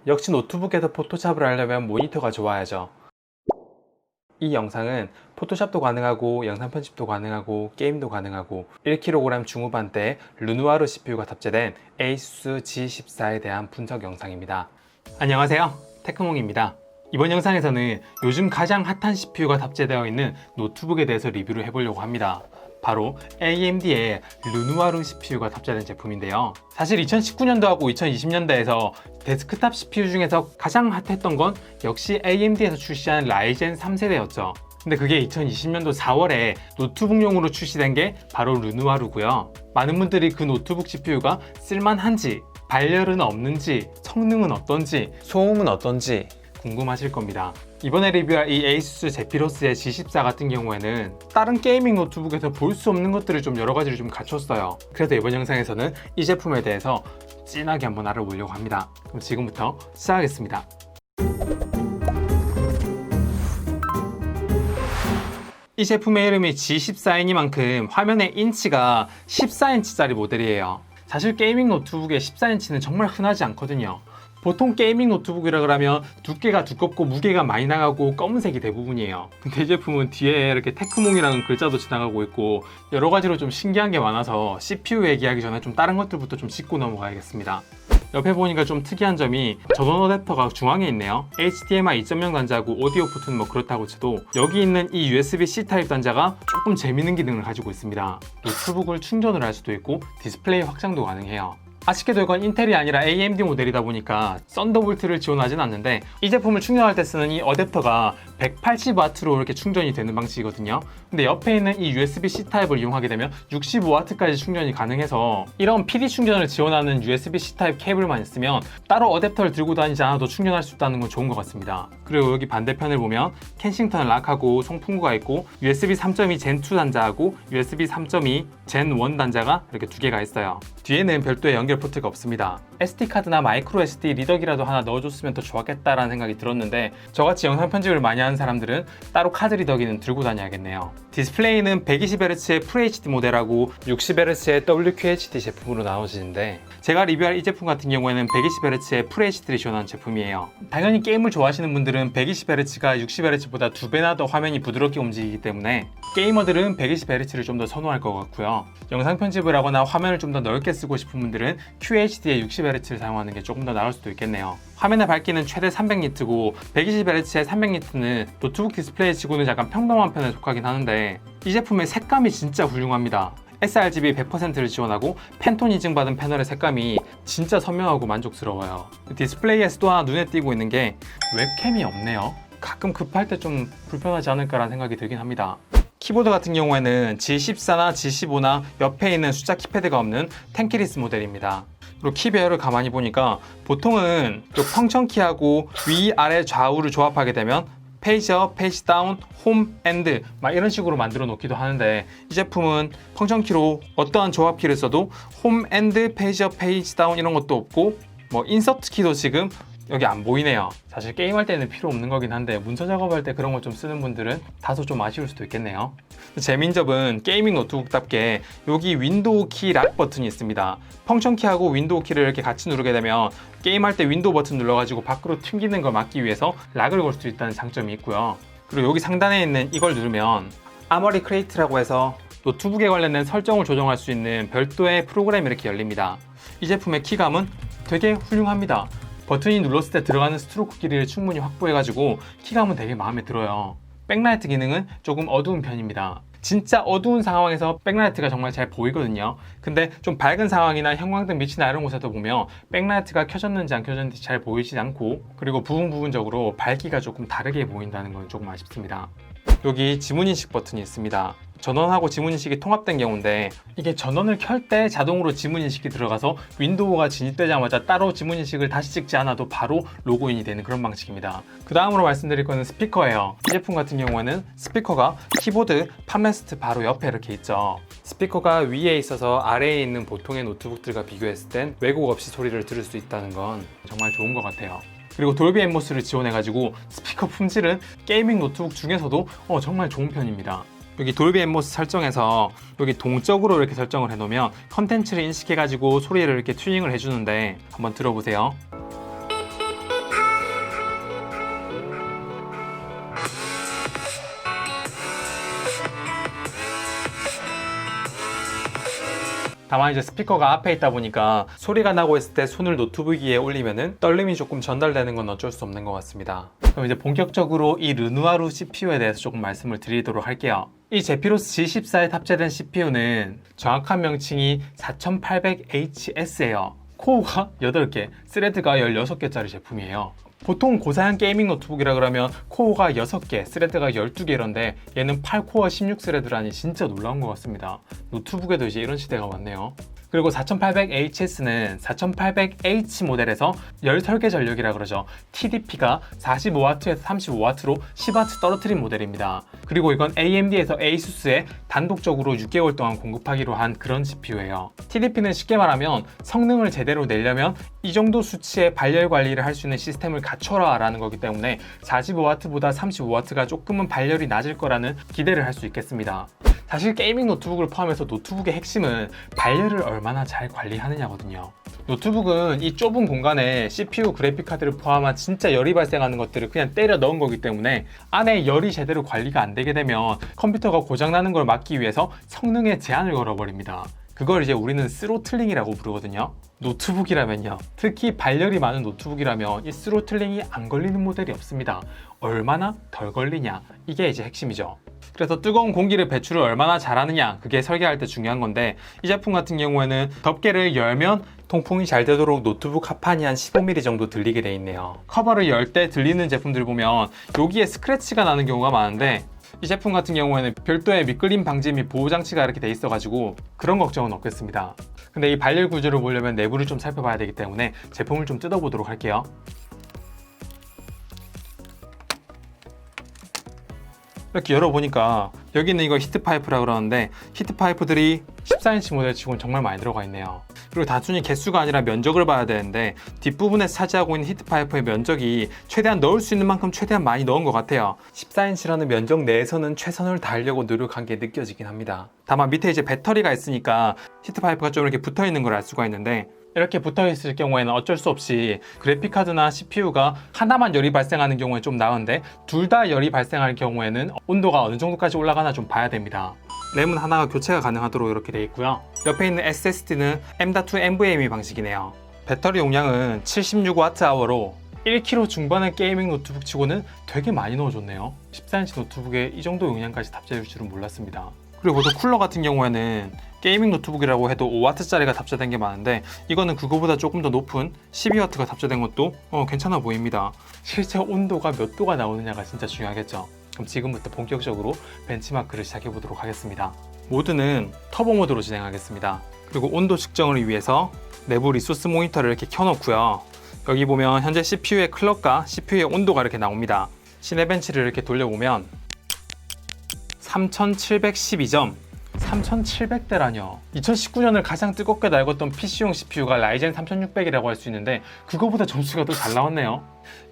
역시 노트북에서 포토샵을 하려면 모니터가 좋아야죠. 이 영상은 포토샵도 가능하고 영상 편집도 가능하고 게임도 가능하고 1kg 중후반대 르누아르 CPU가 탑재된 ASUS G14에 대한 분석 영상입니다. 안녕하세요, 테크몽입니다. 이번 영상에서는 요즘 가장 핫한 CPU가 탑재되어 있는 노트북에 대해서 리뷰를 해보려고 합니다. 바로 AMD의 르누아르 CPU가 탑재된 제품인데요. 사실 2019년도하고 2020년도에서 데스크탑 CPU 중에서 가장 핫했던 건 역시 AMD에서 출시한 라이젠 3세대였죠. 근데 그게 2020년도 4월에 노트북용으로 출시된 게 바로 르누아르고요. 많은 분들이 그 노트북 CPU가 쓸만한지, 발열은 없는지, 성능은 어떤지, 소음은 어떤지 궁금하실 겁니다. 이번에 리뷰할 이 ASUS 제피러스의 G14 같은 경우에는 다른 게이밍 노트북에서 볼 수 없는 것들을 좀 여러 가지를 좀 갖췄어요. 그래서 이번 영상에서는 이 제품에 대해서 진하게 한번 알아보려고 합니다. 그럼 지금부터 시작하겠습니다. 이 제품의 이름이 G14이니만큼 화면의 인치가 14인치짜리 모델이에요. 사실 게이밍 노트북에 14인치는 정말 흔하지 않거든요. 보통 게이밍 노트북이라 그러면 두께가 두껍고 무게가 많이 나가고 검은색이 대부분이에요. 근데 이 제품은 뒤에 이렇게 테크몽이라는 글자도 지나가고 있고 여러 가지로 좀 신기한 게 많아서 CPU 얘기하기 전에 좀 다른 것들부터 좀 짚고 넘어가야겠습니다. 옆에 보니까 좀 특이한 점이 전원 어댑터가 중앙에 있네요. HDMI 2.0 단자고 오디오 포트는 뭐 그렇다고 쳐도 여기 있는 이 USB-C 타입 단자가 조금 재밌는 기능을 가지고 있습니다. 노트북을 충전을 할 수도 있고 디스플레이 확장도 가능해요. 아쉽게도 이건 인텔이 아니라 AMD 모델이다 보니까 썬더볼트를 지원하진 않는데 이 제품을 충전할 때 쓰는 이 어댑터가 180W로 이렇게 충전이 되는 방식이거든요. 근데 옆에 있는 이 USB-C 타입을 이용하게 되면 65W까지 충전이 가능해서 이런 PD 충전을 지원하는 USB-C 타입 케이블만 있으면 따로 어댑터를 들고 다니지 않아도 충전할 수 있다는 건 좋은 것 같습니다. 그리고 여기 반대편을 보면 켄싱턴 락하고 송풍구가 있고 USB 3.2 Gen2 단자하고 USB 3.2 Gen1 단자가 이렇게 두 개가 있어요. 뒤에는 별도의 연결 포트가 없습니다. SD카드나 마이크로 SD 리더기라도 하나 넣어줬으면 더 좋았겠다라는 생각이 들었는데 저같이 영상 편집을 많이 하는 사람들은 따로 카드 리더기는 들고 다녀야겠네요. 디스플레이는 120Hz의 FHD 모델하고 60Hz의 WQHD 제품으로 나눠지는데 제가 리뷰할 이 제품 같은 경우에는 120Hz의 FHD를 지원한 제품이에요. 당연히 게임을 좋아하시는 분들은 120Hz가 60Hz보다 2배나 더 화면이 부드럽게 움직이기 때문에 게이머들은 120Hz를 좀 더 선호할 것 같고요. 영상 편집을 하거나 화면을 좀 더 넓게 쓰고 싶은 분들은 QHD의 60Hz를 사용하는 게 조금 더 나을 수도 있겠네요. 화면의 밝기는 최대 300니트고 120Hz의 300니트는 노트북 디스플레이 치고는 약간 평범한 편에 속하긴 하는데 이 제품의 색감이 진짜 훌륭합니다. sRGB 100%를 지원하고 팬톤 인증받은 패널의 색감이 진짜 선명하고 만족스러워요. 디스플레이에서 또 하나 눈에 띄고 있는 게 웹캠이 없네요. 가끔 급할 때 좀 불편하지 않을까라는 생각이 들긴 합니다. 키보드 같은 경우에는 G14나 G15나 옆에 있는 숫자 키패드가 없는 텐키리스 모델입니다. 그리고 키 배열을 가만히 보니까 보통은 또 펑션 키하고 위, 아래, 좌우를 조합하게 되면 페이지업, 페이지 다운, 홈, 엔드 막 이런 식으로 만들어 놓기도 하는데 이 제품은 펑션 키로 어떠한 조합 키를 써도 홈, 엔드, 페이지업, 페이지 다운 이런 것도 없고 뭐 인서트 키도 지금 여기 안 보이네요. 사실 게임할 때는 필요 없는 거긴 한데 문서 작업할 때 그런 거 좀 쓰는 분들은 다소 좀 아쉬울 수도 있겠네요. 재미인 점은 게이밍 노트북답게 여기 윈도우 키 락 버튼이 있습니다. 펑션 키하고 윈도우 키를 이렇게 같이 누르게 되면 게임할 때 윈도우 버튼 눌러가지고 밖으로 튕기는 걸 막기 위해서 락을 걸 수 있다는 장점이 있고요. 그리고 여기 상단에 있는 이걸 누르면 아머리 크레이트라고 해서 노트북에 관련된 설정을 조정할 수 있는 별도의 프로그램이 이렇게 열립니다. 이 제품의 키감은 되게 훌륭합니다. 버튼이 눌렀을 때 들어가는 스트로크 길이를 충분히 확보해가지고 키감은 되게 마음에 들어요. 백라이트 기능은 조금 어두운 편입니다. 진짜 어두운 상황에서 백라이트가 정말 잘 보이거든요. 근데 좀 밝은 상황이나 형광등 밑이나 이런 곳에서 보면 백라이트가 켜졌는지 안 켜졌는지 잘 보이지 않고 그리고 부분적으로 밝기가 조금 다르게 보인다는 건 조금 아쉽습니다. 여기 지문인식 버튼이 있습니다. 전원하고 지문인식이 통합된 경우인데 이게 전원을 켤 때 자동으로 지문인식이 들어가서 윈도우가 진입되자마자 따로 지문인식을 다시 찍지 않아도 바로 로그인이 되는 그런 방식입니다. 그 다음으로 말씀드릴 거는 스피커예요. 이 제품 같은 경우에는 스피커가 키보드 팜레스트 바로 옆에 이렇게 있죠. 스피커가 위에 있어서 아래에 있는 보통의 노트북들과 비교했을 땐 왜곡 없이 소리를 들을 수 있다는 건 정말 좋은 것 같아요. 그리고 돌비 앰모스를 지원해가지고 스피커 품질은 게이밍 노트북 중에서도 정말 좋은 편입니다. 여기 돌비 앰모스 설정에서 여기 동적으로 이렇게 설정을 해놓으면 컨텐츠를 인식해가지고 소리를 이렇게 튜닝을 해주는데 한번 들어보세요. 다만 이제 스피커가 앞에 있다 보니까 소리가 나고 있을 때 손을 노트북 위에 올리면은 떨림이 조금 전달되는 건 어쩔 수 없는 것 같습니다. 그럼 이제 본격적으로 이 르누아르 CPU에 대해서 조금 말씀을 드리도록 할게요. 이 제피로스 G14에 탑재된 CPU는 정확한 명칭이 4800HS예요. 코어가 8개, 스레드가 16개짜리 제품이에요. 보통 고사양 게이밍 노트북이라 그러면 코어가 6개, 스레드가 12개 이런데 얘는 8코어 16스레드라니 진짜 놀라운 것 같습니다. 노트북에도 이제 이런 시대가 왔네요. 그리고 4800HS는 4800H 모델에서 열 설계 전력이라 그러죠. TDP가 45W에서 35W로 10W 떨어뜨린 모델입니다. 그리고 이건 AMD에서 ASUS에 단독적으로 6개월 동안 공급하기로 한 그런 CPU예요. TDP는 쉽게 말하면 성능을 제대로 내려면 이 정도 수치의 발열 관리를 할 수 있는 시스템을 갖춰라 라는 거기 때문에 45W보다 35W가 조금은 발열이 낮을 거라는 기대를 할 수 있겠습니다. 사실 게이밍 노트북을 포함해서 노트북의 핵심은 발열을 얼마나 잘 관리하느냐거든요. 노트북은 이 좁은 공간에 CPU 그래픽카드를 포함한 진짜 열이 발생하는 것들을 그냥 때려 넣은 거기 때문에 안에 열이 제대로 관리가 안 되게 되면 컴퓨터가 고장나는 걸 막기 위해서 성능에 제한을 걸어버립니다. 그걸 이제 우리는 스로틀링이라고 부르거든요. 노트북이라면요, 특히 발열이 많은 노트북이라면 이 스로틀링이 안 걸리는 모델이 없습니다. 얼마나 덜 걸리냐, 이게 이제 핵심이죠. 그래서 뜨거운 공기를 배출을 얼마나 잘하느냐, 그게 설계할 때 중요한 건데, 이 제품 같은 경우에는 덮개를 열면 통풍이 잘 되도록 노트북 하판이 한 15mm 정도 들리게 돼 있네요. 커버를 열 때 들리는 제품들 보면 여기에 스크래치가 나는 경우가 많은데, 이 제품 같은 경우에는 별도의 미끌림 방지 및 보호 장치가 이렇게 돼 있어가지고 그런 걱정은 없겠습니다. 근데 이 발열 구조를 보려면 내부를 좀 살펴봐야 되기 때문에 제품을 좀 뜯어보도록 할게요. 이렇게 열어보니까 여기는 이거 히트파이프라 그러는데, 히트파이프들이 14인치 모델 치고는 정말 많이 들어가 있네요. 그리고 단순히 개수가 아니라 면적을 봐야 되는데, 뒷부분에 차지하고 있는 히트파이프의 면적이 최대한 넣을 수 있는 만큼 최대한 많이 넣은 것 같아요. 14인치라는 면적 내에서는 최선을 다하려고 노력한 게 느껴지긴 합니다. 다만 밑에 이제 배터리가 있으니까 히트파이프가 좀 이렇게 붙어 있는 걸 알 수가 있는데, 이렇게 붙어 있을 경우에는 어쩔 수 없이 그래픽카드나 CPU가 하나만 열이 발생하는 경우에 좀 나은데, 둘 다 열이 발생할 경우에는 온도가 어느 정도까지 올라가나 좀 봐야 됩니다. 램은 하나가 교체가 가능하도록 이렇게 되어 있고요. 옆에 있는 SSD는 M.2 NVMe 방식이네요. 배터리 용량은 76Wh로 1kg 중반의 게이밍 노트북 치고는 되게 많이 넣어줬네요. 14인치 노트북에 이 정도 용량까지 탑재해 줄 줄은 몰랐습니다. 그리고 또 쿨러 같은 경우에는 게이밍 노트북이라고 해도 5W짜리가 탑재된 게 많은데, 이거는 그거보다 조금 더 높은 12W가 탑재된 것도 괜찮아 보입니다. 실제 온도가 몇 도가 나오느냐가 진짜 중요하겠죠. 그럼 지금부터 본격적으로 벤치마크를 시작해 보도록 하겠습니다. 모드는 터보 모드로 진행하겠습니다. 그리고 온도 측정을 위해서 내부 리소스 모니터를 이렇게 켜놓고요. 여기 보면 현재 CPU의 클럭과 CPU의 온도가 이렇게 나옵니다. 시네벤치를 이렇게 돌려보면 3712점, 3700대라뇨. 2019년을 가장 뜨겁게 달궜던 PC용 CPU가 라이젠 3600이라고 할 수 있는데, 그거보다 점수가 더 잘 나왔네요.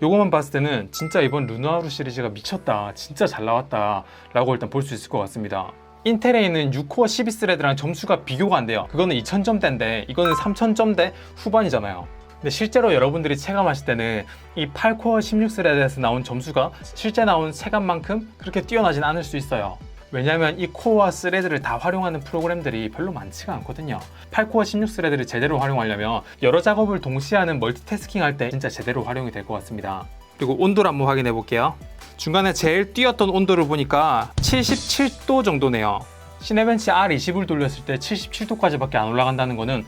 요거만 봤을 때는 진짜 이번 르누아르 시리즈가 미쳤다, 진짜 잘 나왔다 라고 일단 볼 수 있을 것 같습니다. 인텔에 있는 6코어 12스레드랑 점수가 비교가 안 돼요. 그거는 2000점대인데 이거는 3000점대 후반이잖아요. 근데 실제로 여러분들이 체감하실 때는 이 8코어 16스레드에서 나온 점수가 실제 나온 체감만큼 그렇게 뛰어나진 않을 수 있어요. 왜냐하면 이 코어와 스레드를 다 활용하는 프로그램들이 별로 많지가 않거든요. 8코어 16스레드를 제대로 활용하려면 여러 작업을 동시에 하는 멀티태스킹 할 때 진짜 제대로 활용이 될 것 같습니다. 그리고 온도를 한번 확인해 볼게요. 중간에 제일 뛰었던 온도를 보니까 77도 정도네요. 시네벤치 R20을 돌렸을 때 77도까지밖에 안 올라간다는 거는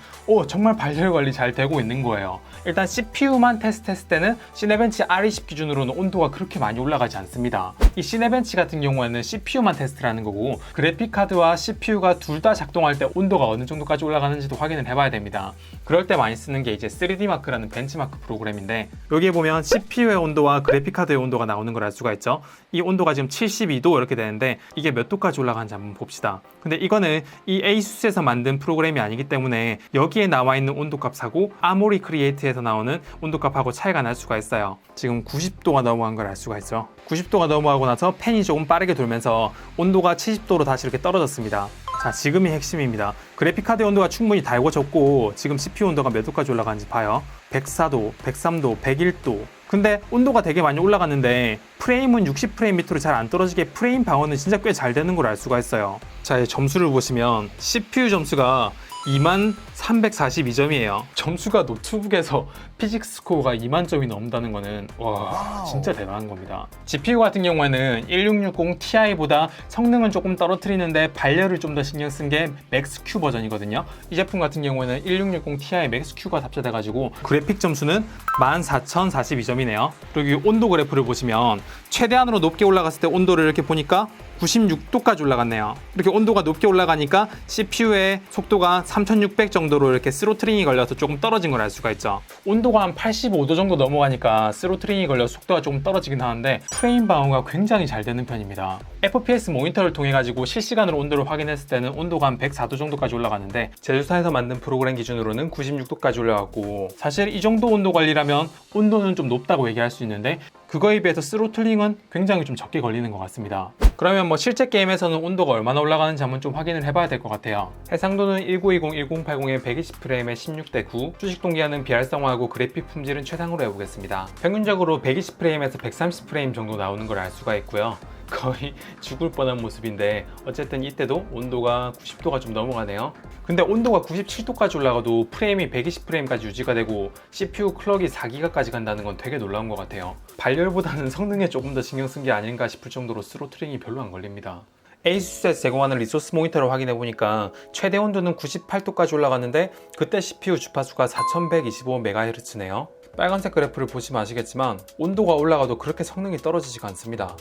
정말 발열 관리 잘 되고 있는 거예요. 일단 CPU만 테스트했을 때는 시네벤치 R20 기준으로는 온도가 그렇게 많이 올라가지 않습니다. 이 시네벤치 같은 경우에는 CPU만 테스트를 하는 거고, 그래픽카드와 CPU가 둘 다 작동할 때 온도가 어느 정도까지 올라가는지도 확인을 해봐야 됩니다. 그럴 때 많이 쓰는 게 이제 3D마크라는 벤치마크 프로그램인데, 여기에 보면 CPU의 온도와 그래픽카드의 온도가 나오는 걸 알 수가 있죠. 이 온도가 지금 72도 이렇게 되는데 이게 몇 도까지 올라가는지 한번 봅시다. 근데 이거는 이 ASUS에서 만든 프로그램이 아니기 때문에 여기에 나와 있는 온도값하고 아모리 크리에이트에서 나오는 온도값하고 차이가 날 수가 있어요. 지금 90도가 넘어간 걸 알 수가 있죠. 90도가 넘어가고 나서 팬이 조금 빠르게 돌면서 온도가 70도로 다시 이렇게 떨어졌습니다. 자, 지금이 핵심입니다. 그래픽카드 온도가 충분히 달궈졌고, 지금 CPU 온도가 몇 도까지 올라가는지 봐요. 104도, 103도, 101도. 근데 온도가 되게 많이 올라갔는데 프레임은 60프레임 밑으로 잘 안 떨어지게 프레임 방어는 진짜 꽤 잘 되는 걸 알 수가 있어요. 자, 이 점수를 보시면 CPU 점수가 2342점이에요. 점수가 노트북에서 피직스 스코어가 2만 점이 넘는다는 거는 와 진짜 대단한 겁니다. GPU 같은 경우에는 1660 Ti보다 성능은 조금 떨어뜨리는데 발열을 좀 더 신경 쓴 게 맥스큐 버전이거든요. 이 제품 같은 경우에는 1660 Ti 맥스큐가 탑재돼가지고 그래픽 점수는 14042점이네요. 그리고 이 온도 그래프를 보시면 최대한으로 높게 올라갔을 때 온도를 이렇게 보니까 96도까지 올라갔네요. 이렇게 온도가 높게 올라가니까 CPU의 속도가 3600 정도로 이렇게 스로틀링이 걸려서 조금 떨어진 걸 알 수가 있죠. 온도가 한 85도 정도 넘어가니까 스로틀링이 걸려서 속도가 조금 떨어지긴 하는데 프레임 방어가 굉장히 잘 되는 편입니다. FPS 모니터를 통해 가지고 실시간으로 온도를 확인했을 때는 온도가 한 104도 정도까지 올라갔는데 제조사에서 만든 프로그램 기준으로는 96도까지 올라갔고, 사실 이 정도 온도 관리라면 온도는 좀 높다고 얘기할 수 있는데 그거에 비해서 스로틀링은 굉장히 좀 적게 걸리는 것 같습니다. 그러면 뭐 실제 게임에서는 온도가 얼마나 올라가는지 한번 좀 확인을 해봐야 될 것 같아요. 해상도는 1920, 1080에 120프레임에 16:9, 수직 동기화는 비활성화하고 그래픽 품질은 최상으로 해보겠습니다. 평균적으로 120프레임에서 130프레임 정도 나오는 걸 알 수가 있고요. 거의 죽을 뻔한 모습인데 어쨌든 이때도 온도가 90도가 좀 넘어가네요. 근데 온도가 97도까지 올라가도 프레임이 120프레임까지 유지가 되고 CPU 클럭이 4기가까지 간다는 건 되게 놀라운 것 같아요. 발열보다는 성능에 조금 더 신경 쓴 게 아닌가 싶을 정도로 스로틀링이 별로 안 걸립니다. ASUS에서 제공하는 리소스 모니터를 확인해보니까 최대 온도는 98도까지 올라갔는데 그때 CPU 주파수가 4125MHz네요. 빨간색 그래프를 보시면 아시겠지만 온도가 올라가도 그렇게 성능이 떨어지지가 않습니다.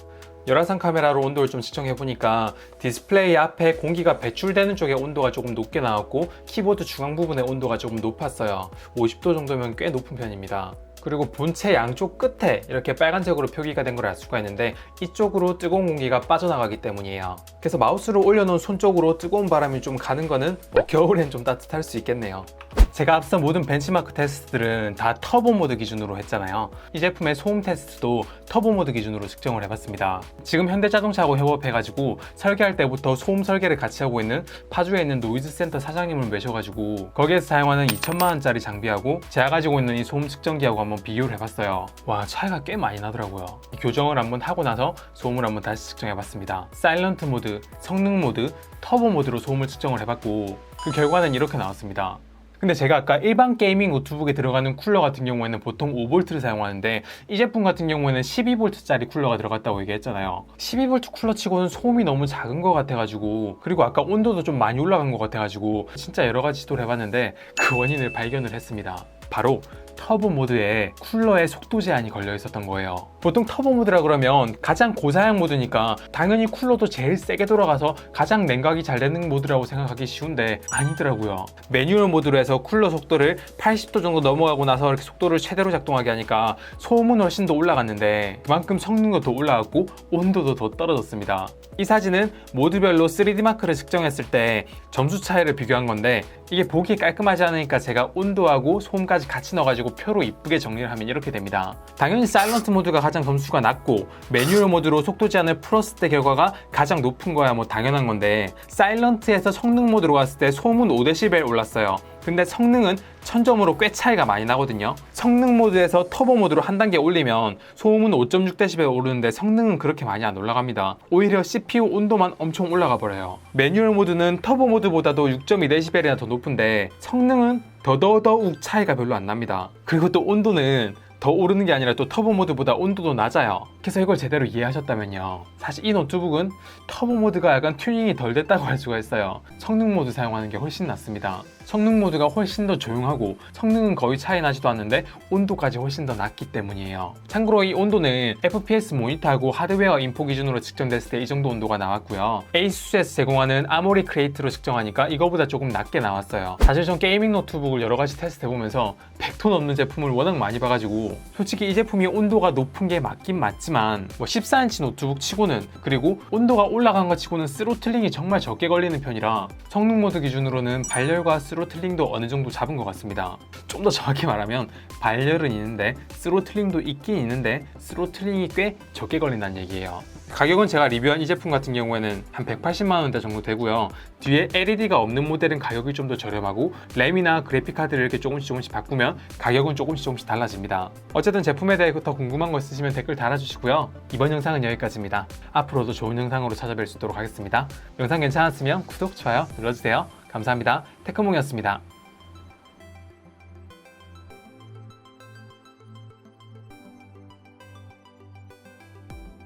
열화상 카메라로 온도를 좀 측정해보니까 디스플레이 앞에 공기가 배출되는 쪽에 온도가 조금 높게 나왔고 키보드 중앙 부분의 온도가 조금 높았어요. 50도 정도면 꽤 높은 편입니다. 그리고 본체 양쪽 끝에 이렇게 빨간색으로 표기가 된 걸 알 수가 있는데 이쪽으로 뜨거운 공기가 빠져나가기 때문이에요. 그래서 마우스를 올려놓은 손 쪽으로 뜨거운 바람이 좀 가는 거는 겨울엔 좀 따뜻할 수 있겠네요. 제가 앞서 모든 벤치마크 테스트들은 다 터보 모드 기준으로 했잖아요. 이 제품의 소음 테스트도 터보 모드 기준으로 측정을 해봤습니다. 지금 현대자동차하고 협업해가지고 설계할 때부터 소음 설계를 같이 하고 있는 파주에 있는 노이즈 센터 사장님을 모셔가지고 거기에서 사용하는 2천만 원짜리 장비하고 제가 가지고 있는 이 소음 측정기하고 한번 비교를 해봤어요. 와, 차이가 꽤 많이 나더라고요. 교정을 한번 하고 나서 소음을 한번 다시 측정해봤습니다. 사일런트 모드, 성능 모드, 터보 모드로 소음을 측정을 해봤고 그 결과는 이렇게 나왔습니다. 근데 제가 아까 일반 게이밍 노트북에 들어가는 쿨러 같은 경우에는 보통 5V를 사용하는데 이 제품 같은 경우에는 12V짜리 쿨러가 들어갔다고 얘기했잖아요. 12V 쿨러 치고는 소음이 너무 작은 것 같아가지고, 그리고 아까 온도도 좀 많이 올라간 것 같아가지고 진짜 여러 가지 시도를 해봤는데 그 원인을 발견을 했습니다. 바로 터보 모드에 쿨러에 속도 제한이 걸려 있었던 거예요. 보통 터보 모드라 그러면 가장 고사양 모드니까 당연히 쿨러도 제일 세게 돌아가서 가장 냉각이 잘 되는 모드라고 생각하기 쉬운데 아니더라고요. 매뉴얼 모드로 해서 쿨러 속도를 80도 정도 넘어가고 나서 이렇게 속도를 최대로 작동하게 하니까 소음은 훨씬 더 올라갔는데 그만큼 성능도 더 올라갔고 온도도 더 떨어졌습니다. 이 사진은 모드별로 3D 마크를 측정했을 때 점수 차이를 비교한 건데 이게 보기 깔끔하지 않으니까 제가 온도하고 소음까지 같이 넣어가지고 표로 이쁘게 정리를 하면 이렇게 됩니다. 당연히 사일런트 모드가 가장 점수가 낮고 매뉴얼 모드로 속도 제한을 풀었을 때 결과가 가장 높은 거야 뭐 당연한 건데, 사일런트에서 성능 모드로 갔을 때 소음은 5dB 올랐어요. 근데 성능은 1000점으로 꽤 차이가 많이 나거든요. 성능 모드에서 터보 모드로 한 단계 올리면 소음은 5.6dB 오르는데 성능은 그렇게 많이 안 올라갑니다. 오히려 CPU 온도만 엄청 올라가 버려요. 매뉴얼 모드는 터보 모드보다도 6.2dB나 더 높은데 성능은 더더욱 차이가 별로 안 납니다. 그리고 또 온도는 더 오르는 게 아니라 또 터보 모드보다 온도도 낮아요. 그래서 이걸 제대로 이해하셨다면요, 사실 이 노트북은 터보 모드가 약간 튜닝이 덜 됐다고 할 수가 있어요. 성능 모드 사용하는 게 훨씬 낫습니다. 성능 모드가 훨씬 더 조용하고 성능은 거의 차이 나지도 않는데 온도까지 훨씬 더 낮기 때문이에요. 참고로 이 온도는 FPS 모니터하고 하드웨어 인포 기준으로 측정됐을 때 이 정도 온도가 나왔고요. ASUS에서 제공하는 아모리 크레이트로 측정하니까 이거보다 조금 낮게 나왔어요. 사실 전 게이밍 노트북을 여러 가지 테스트 해보면서 100톤 넘는 제품을 워낙 많이 봐가지고 솔직히 이 제품이 온도가 높은 게 맞긴 맞지만 뭐 14인치 노트북 치고는, 그리고 온도가 올라간 것 치고는 스로틀링이 정말 적게 걸리는 편이라 성능 모드 기준으로는 발열과 스로틀링도 어느 정도 잡은 것 같습니다. 좀 더 정확히 말하면 발열은 있는데 스로틀링도 있긴 있는데 스로틀링이 꽤 적게 걸린다는 얘기예요. 가격은 제가 리뷰한 이 제품 같은 경우에는 한 180만 원대 정도 되고요. 뒤에 LED가 없는 모델은 가격이 좀 더 저렴하고 램이나 그래픽카드를 이렇게 조금씩 바꾸면 가격은 조금씩 달라집니다. 어쨌든 제품에 대해 더 궁금한 거 있으시면 댓글 달아주시고요. 이번 영상은 여기까지입니다. 앞으로도 좋은 영상으로 찾아뵐 수 있도록 하겠습니다. 영상 괜찮았으면 구독, 좋아요 눌러주세요. 감사합니다. 테크몽이었습니다.